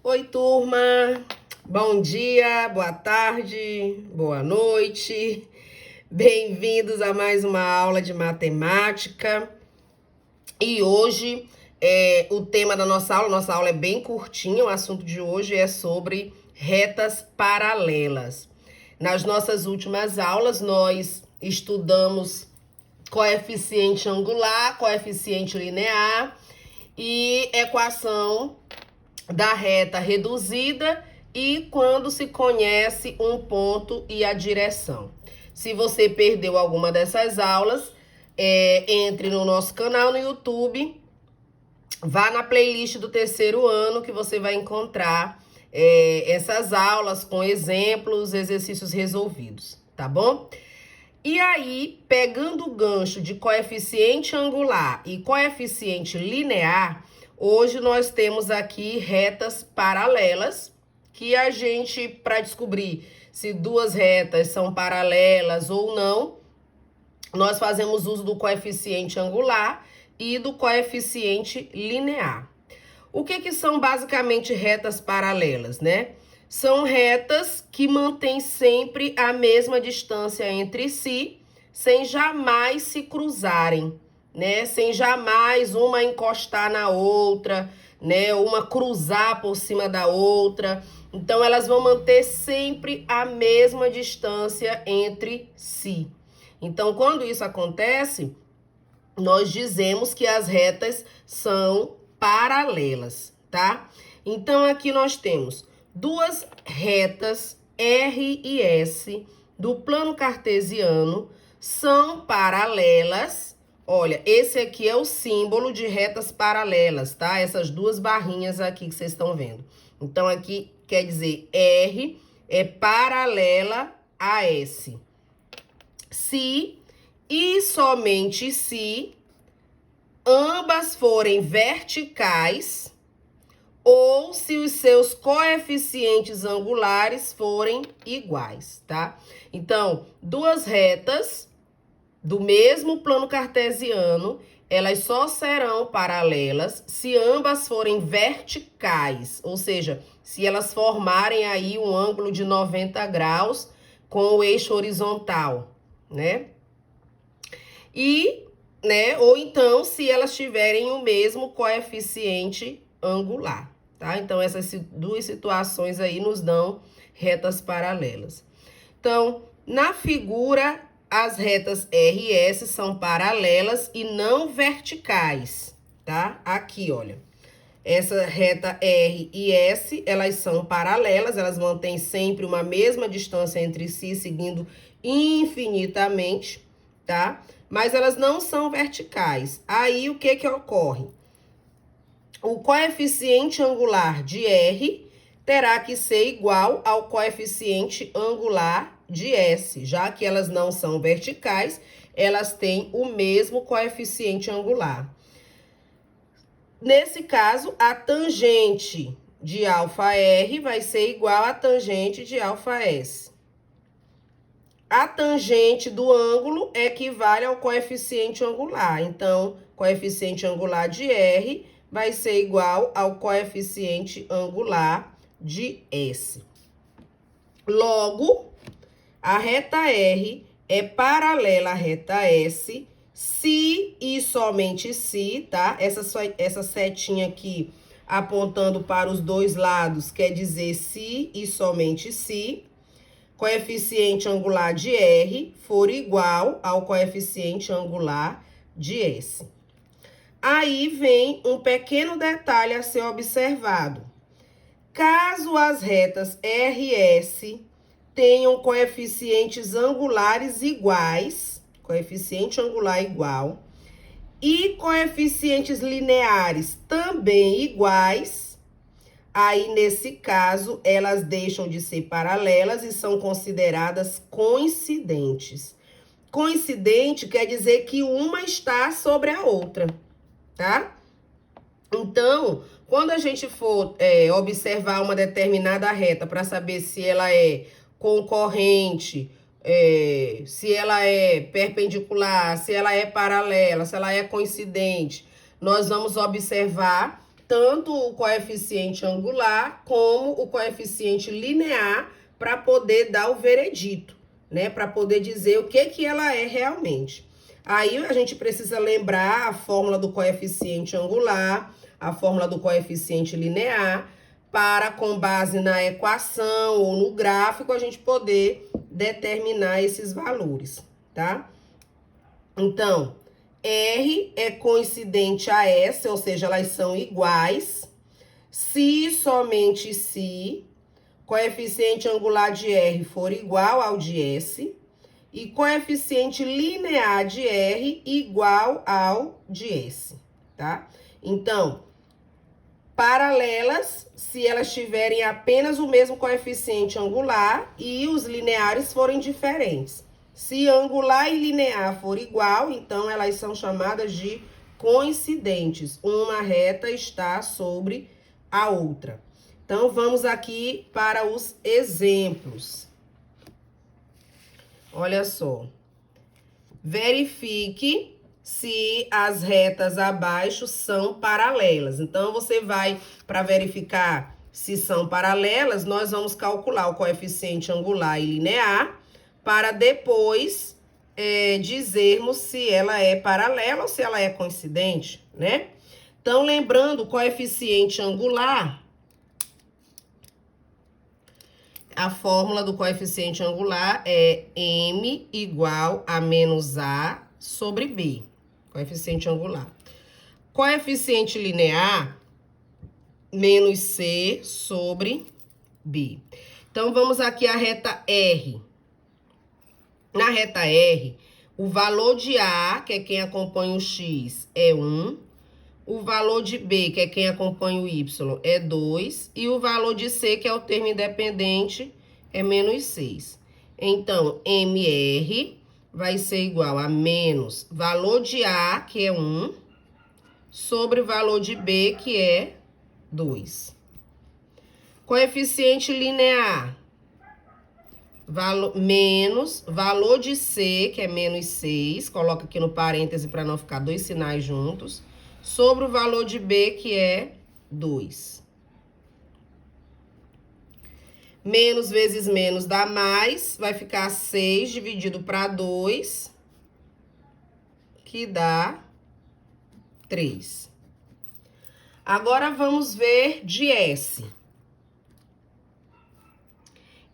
Oi, turma! Bom dia, boa tarde, boa noite. Bem-vindos a mais uma aula de matemática. E hoje, o tema da nossa aula é bem curtinha, o assunto de hoje é sobre retas paralelas. Nas nossas últimas aulas, nós estudamos coeficiente angular, coeficiente linear e equação da reta reduzida e quando se conhece um ponto e a direção. Se você perdeu alguma dessas aulas, entre no nosso canal no YouTube, vá na playlist do terceiro ano que você vai encontrar essas aulas com exemplos, exercícios resolvidos, tá bom? E aí, pegando o gancho de coeficiente angular e coeficiente linear, hoje nós temos aqui retas paralelas, que a gente, para descobrir se duas retas são paralelas ou não, nós fazemos uso do coeficiente angular e do coeficiente linear. O que são basicamente retas paralelas, né? São retas que mantêm sempre a mesma distância entre si, sem jamais se cruzarem, né? Sem jamais uma encostar na outra, né? Uma cruzar por cima da outra. Então, elas vão manter sempre a mesma distância entre si. Então, quando isso acontece, nós dizemos que as retas são paralelas, tá? Então, aqui nós temos duas retas R e S do plano cartesiano são paralelas. Olha, esse aqui é o símbolo de retas paralelas, tá? Essas duas barrinhas aqui que vocês estão vendo. Então, aqui quer dizer R é paralela a S. Se e somente se ambas forem verticais ou se os seus coeficientes angulares forem iguais, tá? Então, duas retas do mesmo plano cartesiano, elas só serão paralelas se ambas forem verticais, ou seja, se elas formarem aí um ângulo de 90 graus com o eixo horizontal, né? E, né, ou então se elas tiverem o mesmo coeficiente angular, tá? Então, essas duas situações aí nos dão retas paralelas. Então, na figura, as retas R e S são paralelas e não verticais, tá? Aqui, olha. Essa reta R e S, elas são paralelas, elas mantêm sempre uma mesma distância entre si, seguindo infinitamente, tá? Mas elas não são verticais. Aí, o que ocorre? O coeficiente angular de R terá que ser igual ao coeficiente angular de S, já que elas não são verticais, elas têm o mesmo coeficiente angular. Nesse caso, a tangente de αR vai ser igual à tangente de αS. A tangente do ângulo equivale ao coeficiente angular. Então, coeficiente angular de R vai ser igual ao coeficiente angular de S. Logo, a reta R é paralela à reta S se e somente se, tá? Essa setinha aqui apontando para os dois lados quer dizer se e somente se coeficiente angular de R for igual ao coeficiente angular de S. Aí vem um pequeno detalhe a ser observado. Caso as retas R e S tenham coeficientes angulares iguais, coeficiente angular igual, e coeficientes lineares também iguais, aí nesse caso elas deixam de ser paralelas e são consideradas coincidentes. Coincidente quer dizer que uma está sobre a outra, tá? Então, quando a gente for observar uma determinada reta para saber se ela é concorrente, se ela é perpendicular, se ela é paralela, se ela é coincidente, nós vamos observar tanto o coeficiente angular como o coeficiente linear para poder dar o veredito, né? Para poder dizer o que ela é realmente. Aí a gente precisa lembrar a fórmula do coeficiente angular, a fórmula do coeficiente linear, para, com base na equação ou no gráfico, a gente poder determinar esses valores, tá? Então, R é coincidente a S, ou seja, elas são iguais, se somente se coeficiente angular de R for igual ao de S e coeficiente linear de R igual ao de S, tá? Então, paralelas, se elas tiverem apenas o mesmo coeficiente angular e os lineares forem diferentes. Se angular e linear for igual, então elas são chamadas de coincidentes. Uma reta está sobre a outra. Então, vamos aqui para os exemplos. Olha só. Verifique se as retas abaixo são paralelas. Então, você vai, para verificar se são paralelas, nós vamos calcular o coeficiente angular e linear, para depois dizermos se ela é paralela ou se ela é coincidente, né? Então, lembrando, o coeficiente angular, a fórmula do coeficiente angular é M igual a menos A sobre B, coeficiente angular. Coeficiente linear, menos C sobre B. Então, vamos aqui à reta R. Na reta R, o valor de A, que é quem acompanha o X, é 1. O valor de B, que é quem acompanha o Y, é 2. E o valor de C, que é o termo independente, é menos 6. Então, MR vai ser igual a menos valor de A, que é 1, sobre o valor de B, que é 2. Coeficiente linear. Menos valor de C, que é menos 6, coloca aqui no parêntese para não ficar dois sinais juntos, sobre o valor de B, que é 2. Menos vezes menos dá mais, vai ficar 6 dividido para 2, que dá 3. Agora, vamos ver de S.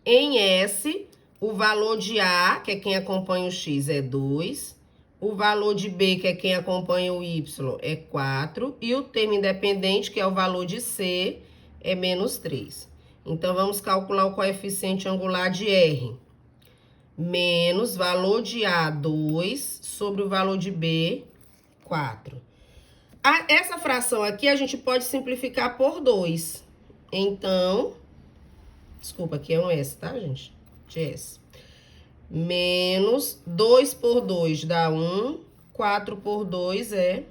Em S, o valor de A, que é quem acompanha o X, é 2. O valor de B, que é quem acompanha o Y, é 4. E o termo independente, que é o valor de C, é menos 3. Então, vamos calcular o coeficiente angular de R. Menos valor de A, 2, sobre o valor de B, 4. Essa fração aqui, a gente pode simplificar por 2. Então, desculpa, aqui é um S, tá, gente? De S. Menos 2 por 2 dá 1, 4 por 2 é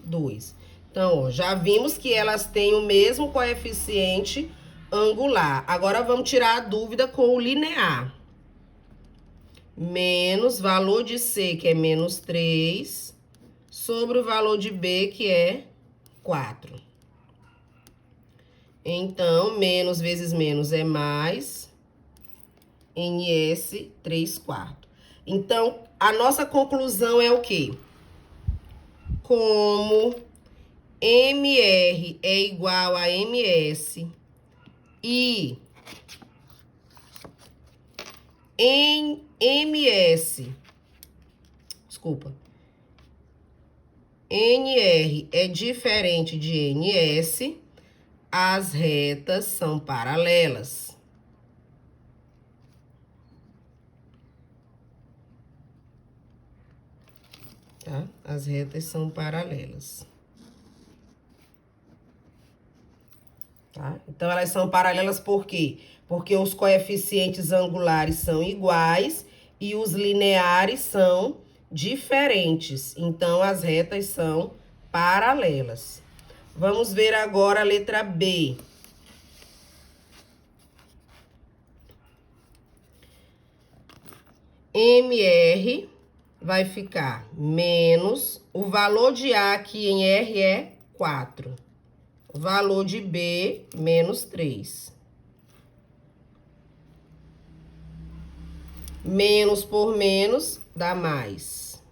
2. Então, ó, já vimos que elas têm o mesmo coeficiente angular. Agora, vamos tirar a dúvida com o linear. Menos valor de C, que é menos 3, sobre o valor de B, que é 4. Então, menos vezes menos é mais, NS 3/4. Então, a nossa conclusão é o quê? Como MR é igual a MS e em MS, desculpa, NR é diferente de NS, as retas são paralelas. Tá? As retas são paralelas. Tá? Então, elas são paralelas por quê? Porque os coeficientes angulares são iguais e os lineares são diferentes. Então, as retas são paralelas. Vamos ver agora a letra B. MR vai ficar menos, o valor de A aqui em R é 4. valor de B menos 3. Menos por menos dá mais.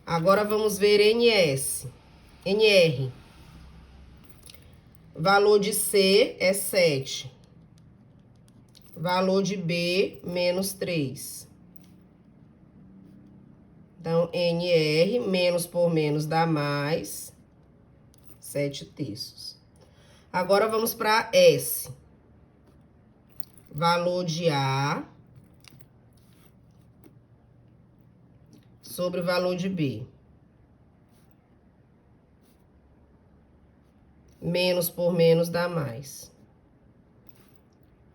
Agora vamos ver NR. Valor de C é 7. Valor de B, menos 3. Então, NR, menos por menos dá mais 7/3. Agora, vamos para S. Valor de A sobre o valor de B. Menos por menos dá mais.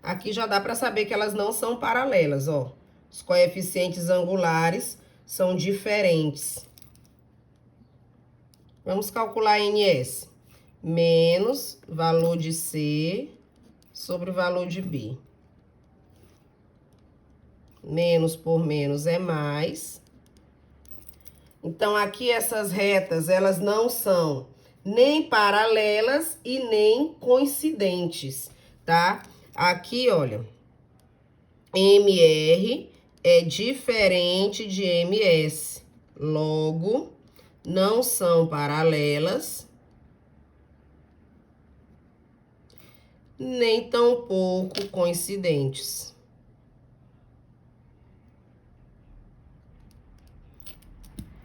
Aqui já dá para saber que elas não são paralelas, ó. Os coeficientes angulares são diferentes. Vamos calcular NS. Menos valor de C sobre o valor de B. Menos por menos é mais. Então, aqui essas retas, elas não são nem paralelas e nem coincidentes, tá? Aqui, olha, MR é diferente de MS. Logo, não são paralelas, nem tampouco coincidentes.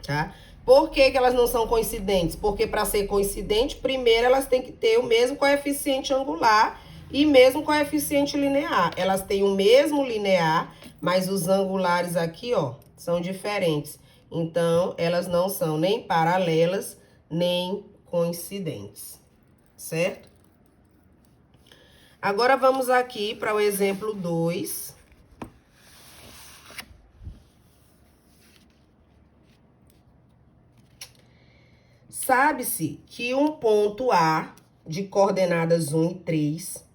Tá? Por que que elas não são coincidentes? Porque para ser coincidente, primeiro elas têm que ter o mesmo coeficiente angular e mesmo coeficiente linear. Elas têm o mesmo linear, mas os angulares aqui, ó, são diferentes. Então, elas não são nem paralelas, nem coincidentes, certo? Agora, vamos aqui para o exemplo 2. Sabe-se que um ponto A, de coordenadas 1 e 3,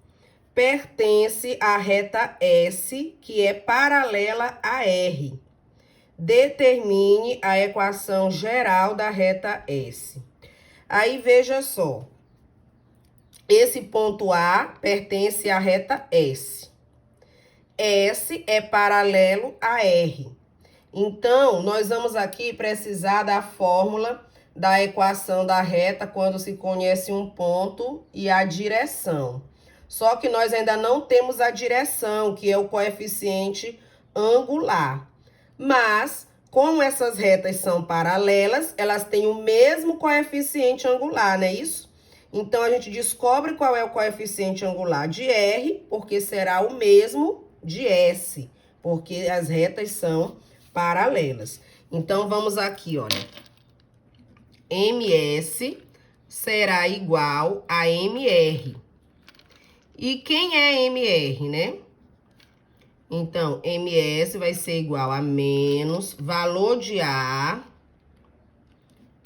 pertence à reta S, que é paralela a R. Determine a equação geral da reta S. Aí, veja só. Esse ponto A pertence à reta S. S é paralelo a R. Então, nós vamos aqui precisar da fórmula da equação da reta quando se conhece um ponto e a direção. Só que nós ainda não temos a direção, que é o coeficiente angular. Mas, como essas retas são paralelas, elas têm o mesmo coeficiente angular, não é isso? Então, a gente descobre qual é o coeficiente angular de R, porque será o mesmo de S, porque as retas são paralelas. Então, vamos aqui, olha. MS será igual a MR. E quem é MR, né? Então, MS vai ser igual a menos valor de A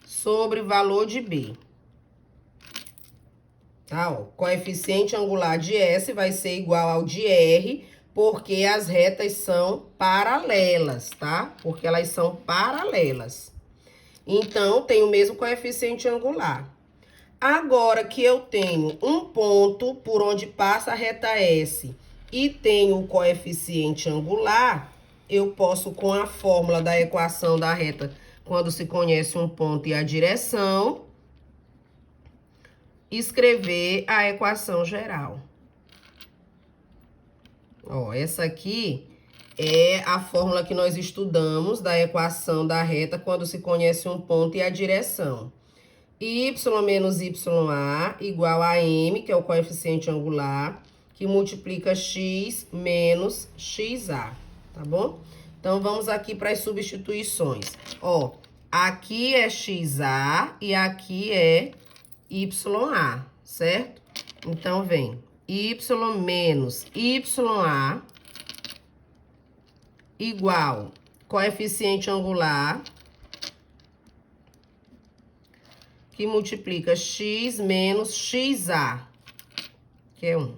sobre valor de B. Tá, ó. Coeficiente angular de S vai ser igual ao de R, porque as retas são paralelas, tá? Porque elas são paralelas. Então, tem o mesmo coeficiente angular. Agora que eu tenho um ponto por onde passa a reta S e tenho o coeficiente angular, eu posso, com a fórmula da equação da reta, quando se conhece um ponto e a direção, escrever a equação geral. Ó, essa aqui é a fórmula que nós estudamos da equação da reta quando se conhece um ponto e a direção. Y menos YA igual a M, que é o coeficiente angular, que multiplica X menos XA, tá bom? Então, vamos aqui para as substituições. Ó, aqui é XA e aqui é YA, certo? Então, vem Y menos YA igual coeficiente angular, que multiplica X menos XA, que é 1.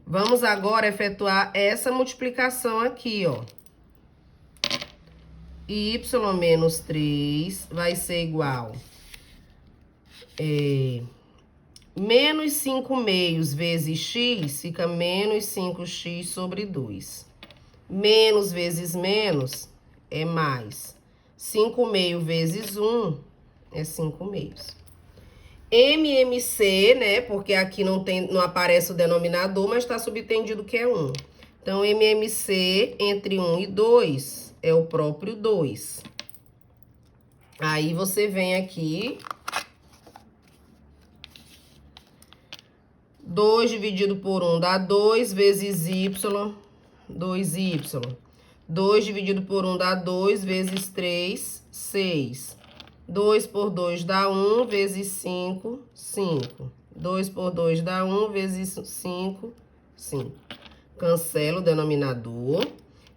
Vamos agora efetuar essa multiplicação aqui, ó. Y menos 3 vai ser igual menos 5 meios vezes x fica menos 5x sobre 2. Menos vezes menos é mais. 5 meio vezes 1 é 5 meios. MMC, né? Porque aqui não aparece o denominador, mas está subtendido que é 1. Então, MMC entre 1 e 2 é o próprio 2. Aí, você vem aqui. 2 dividido por 1 dá 2 vezes y, 2y. 2 dividido por 1 dá 2 vezes 3, 6. 2 por 2 dá 1 vezes 5, 5. 2 por 2 dá 1 vezes 5, 5. Cancela o denominador.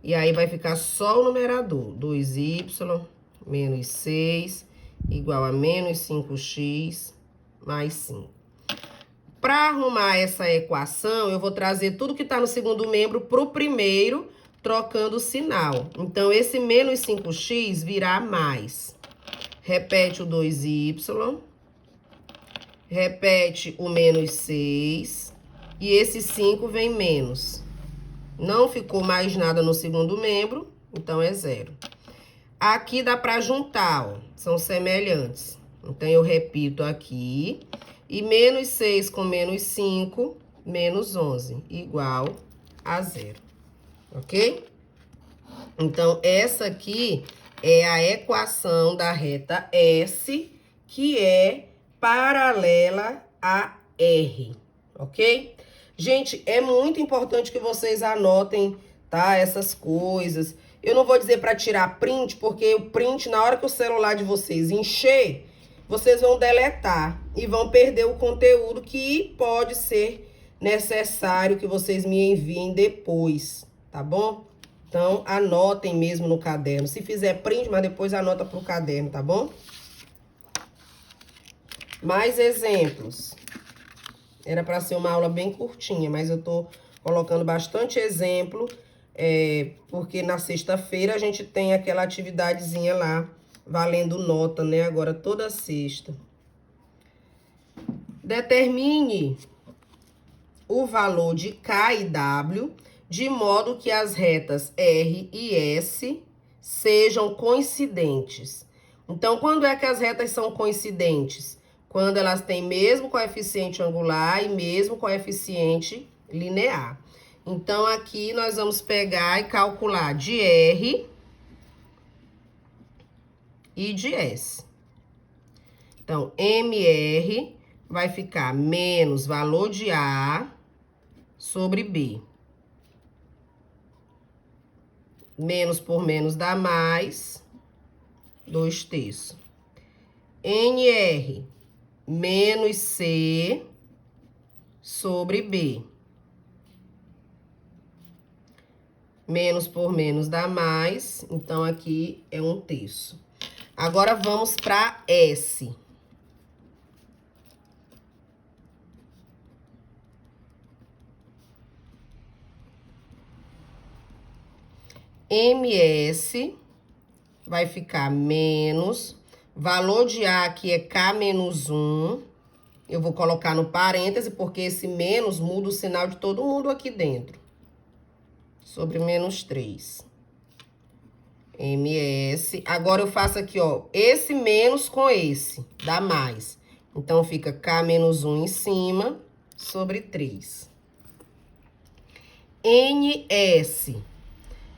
E aí vai ficar só o numerador. 2y menos 6 igual a menos 5x mais 5. Para arrumar essa equação, eu vou trazer tudo que está no segundo membro para o primeiro, trocando o sinal. Então, esse menos 5x virá mais. Repete o 2y. Repete o menos 6. E esse 5 vem menos. Não ficou mais nada no segundo membro, então é 0. Aqui dá para juntar, ó, são semelhantes. Então, eu repito aqui. E menos 6 com menos 5, menos 11, igual a 0. Ok? Então, essa aqui é a equação da reta S, que é paralela a R. Ok? Gente, é muito importante que vocês anotem, tá? Essas coisas. Eu não vou dizer para tirar print, porque o print, na hora que o celular de vocês encher, vocês vão deletar e vão perder o conteúdo que pode ser necessário que vocês me enviem depois, tá bom? Então, anotem mesmo no caderno. Se fizer print, mas depois anota pro caderno, tá bom? Mais exemplos. Era para ser uma aula bem curtinha, mas eu tô colocando bastante exemplo, porque na sexta-feira a gente tem aquela atividadezinha lá, valendo nota, né? Agora toda sexta. Determine o valor de K e W de modo que as retas R e S sejam coincidentes. Então, quando é que as retas são coincidentes? Quando elas têm mesmo coeficiente angular e mesmo coeficiente linear. Então, aqui nós vamos pegar e calcular de R e de S. Então, MR vai ficar menos valor de A sobre B. Menos por menos dá mais, 2/3. NR, menos C sobre B. Menos por menos dá mais, então aqui é 1/3. Agora, vamos para S. MS vai ficar menos. Valor de A aqui é K menos 1. Eu vou colocar no parêntese, porque esse menos muda o sinal de todo mundo aqui dentro. Sobre menos 3. MS. Agora, eu faço aqui, ó, esse menos com esse, dá mais. Então, fica K menos 1 em cima, sobre 3. NS,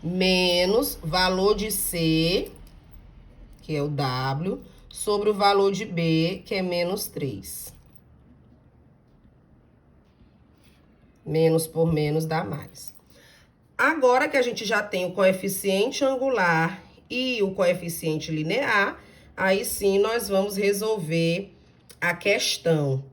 menos valor de C, que é o W, sobre o valor de B, que é menos 3. Menos por menos dá mais. Agora que a gente já tem o coeficiente angular e o coeficiente linear, aí sim nós vamos resolver a questão.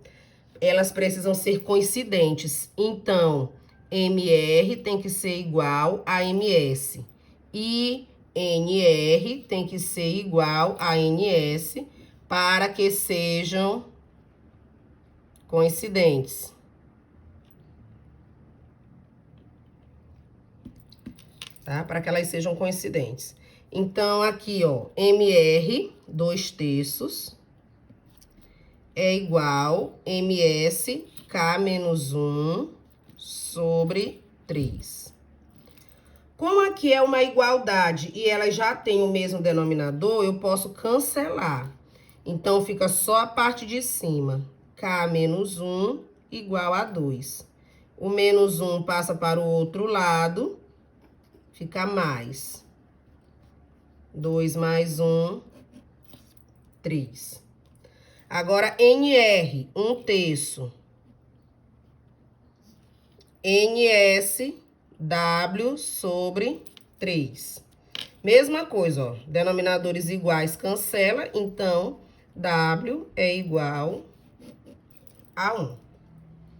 Elas precisam ser coincidentes. Então, MR tem que ser igual a MS. E NR tem que ser igual a NS para que sejam coincidentes. Tá? Para que elas sejam coincidentes. Então, aqui, ó, MR, 2/3. é igual ms k menos 1 sobre 3. Como aqui é uma igualdade e ela já tem o mesmo denominador, eu posso cancelar. Então, fica só a parte de cima. K menos 1 igual a 2. O menos 1 passa para o outro lado, fica mais. 2 mais 1, 3. Agora, NR, 1/3. NS, W sobre 3. Mesma coisa, ó. Denominadores iguais cancela, então, W é igual a 1.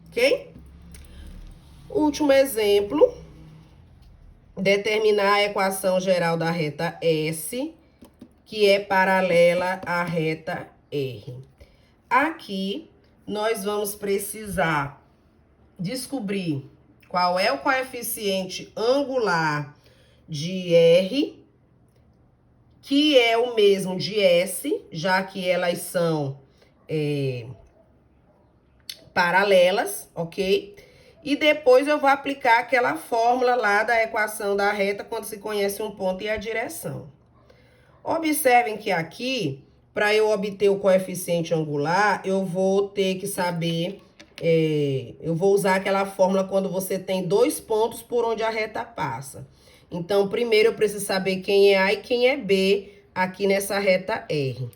Ok? Último exemplo. Determinar a equação geral da reta S, que é paralela à reta R. Aqui, nós vamos precisar descobrir qual é o coeficiente angular de R, que é o mesmo de S, já que elas são paralelas, ok? E depois eu vou aplicar aquela fórmula lá da equação da reta quando se conhece um ponto e a direção. Observem que aqui, para eu obter o coeficiente angular, eu vou ter que saber, eu vou usar aquela fórmula quando você tem 2 pontos por onde a reta passa. Então, primeiro eu preciso saber quem é A e quem é B aqui nessa reta R.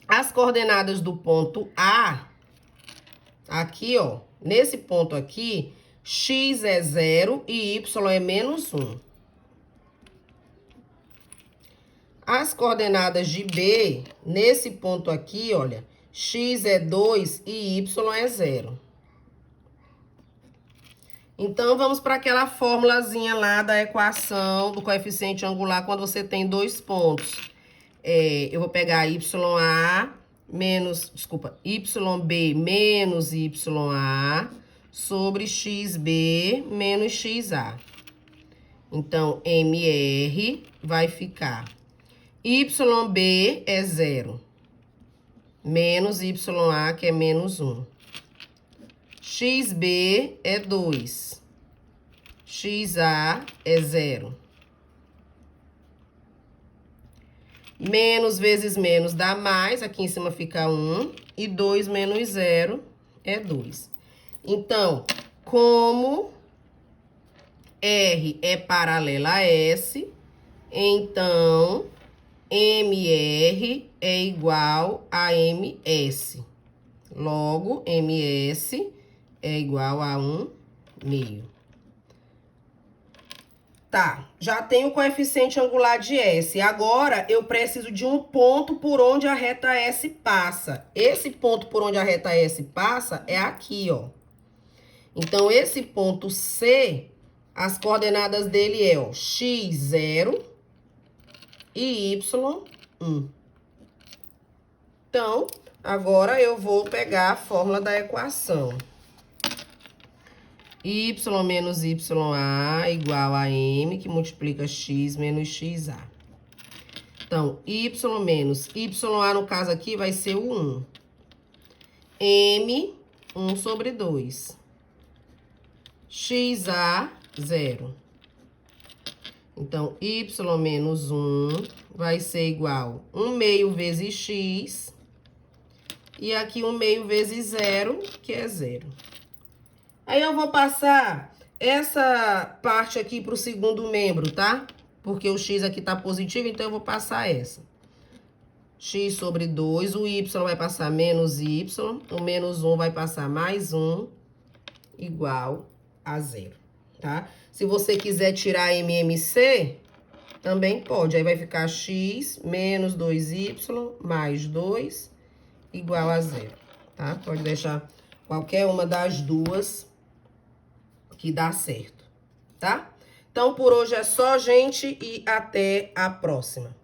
As coordenadas do ponto A, aqui, ó, nesse ponto aqui, x é 0 e y é menos 1. As coordenadas de B, nesse ponto aqui, olha, x é 2 e y é 0. Então, vamos para aquela formulazinha lá da equação do coeficiente angular quando você tem 2 pontos. Eu vou pegar YA menos, YB menos YA sobre XB menos XA. Então, MR vai ficar YB é 0, menos YA, que é menos 1. XB é 2, XA é 0. Menos vezes menos dá mais, aqui em cima fica 1, e 2 menos 0 é 2. Então, como R é paralela a S, então MR é igual a MS. Logo, MS é igual a 1/2. Tá, já tenho o coeficiente angular de S. Agora, eu preciso de um ponto por onde a reta S passa. Esse ponto por onde a reta S passa é aqui, ó. Então, esse ponto C, as coordenadas dele é, ó, x0 e y1. Então, agora eu vou pegar a fórmula da equação. Y menos YA igual a M, que multiplica X menos XA. Então, Y menos YA, no caso aqui, vai ser o 1. M, 1 sobre 2. XA, 0. Então, Y menos 1 vai ser igual a 1/2 vezes X. E aqui 1/2 vezes 0, que é 0. Aí eu vou passar essa parte aqui para o segundo membro, tá? Porque o x aqui tá positivo, então eu vou passar essa. X sobre 2, o y vai passar menos y, o menos 1 vai passar mais 1, igual a 0, tá? Se você quiser tirar MMC, também pode. Aí vai ficar x menos 2y mais 2, igual a 0, tá? Pode deixar qualquer uma das duas que dá certo, tá? Então, por hoje é só, gente, e até a próxima.